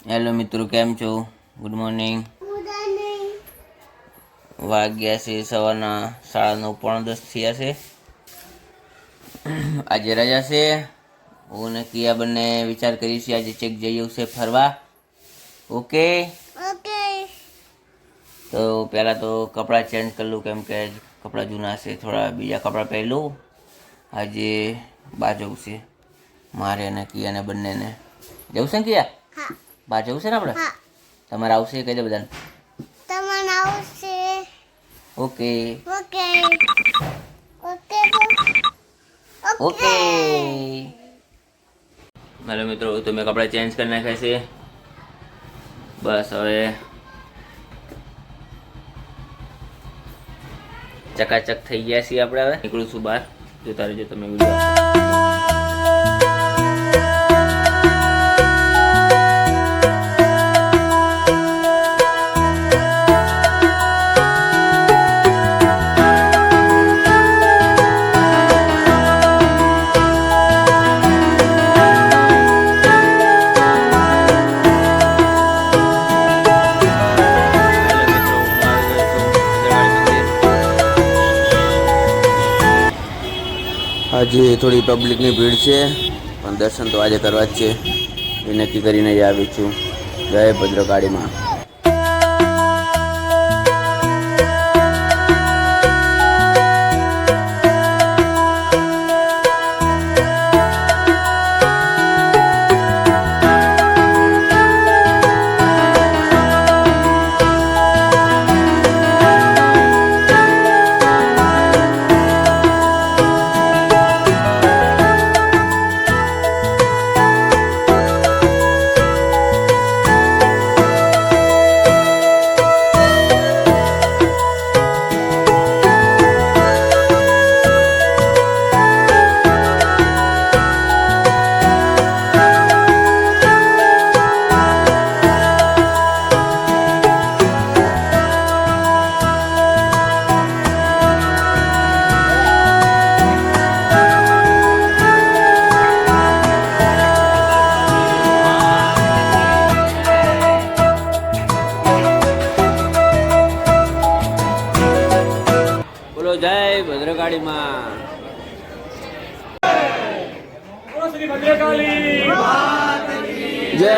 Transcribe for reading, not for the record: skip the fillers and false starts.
Hello મિત્રો, કેમ છો? Good morning. વાગ્યા છે સવારના 9:30 થયા છે. આજે રજા છે. હું ને કિયા બંને વિચાર કરી છે આજે ચેક જઈ આવશે ફરવા. ઓકે તો પહેલાં તો કપડાં ચેન્જ કરી લઉં, કેમ કે કપડાં જૂના છે. થોડા બીજા કપડાં પહેરી લઉં. આજે બહાર જવું છે મારે અને કિયાને બંનેને. જવું છે ને કિયા? બહાર જવું છે ને આપણે? તમારે આવશે કહી દે બધાને. Okay okay. મારા મિત્રો, તો મેં કપડાં ચેન્જ કરી નાખ્યા છે. બસ હવે ચકાચક થઈ ગયા છીએ આપણે. હવે નીકળું છું બહાર. જોતા રહેજો તમે વિડીયો. આજે થોડી પબ્લિકની ભીડ છે, પણ દર્શન તો આજે કરવા જ છે એ નક્કી કરીને જ આવી છું. જય ભદ્રકાળીમાં. બોલો જય ભદ્રકાળીમાં. જય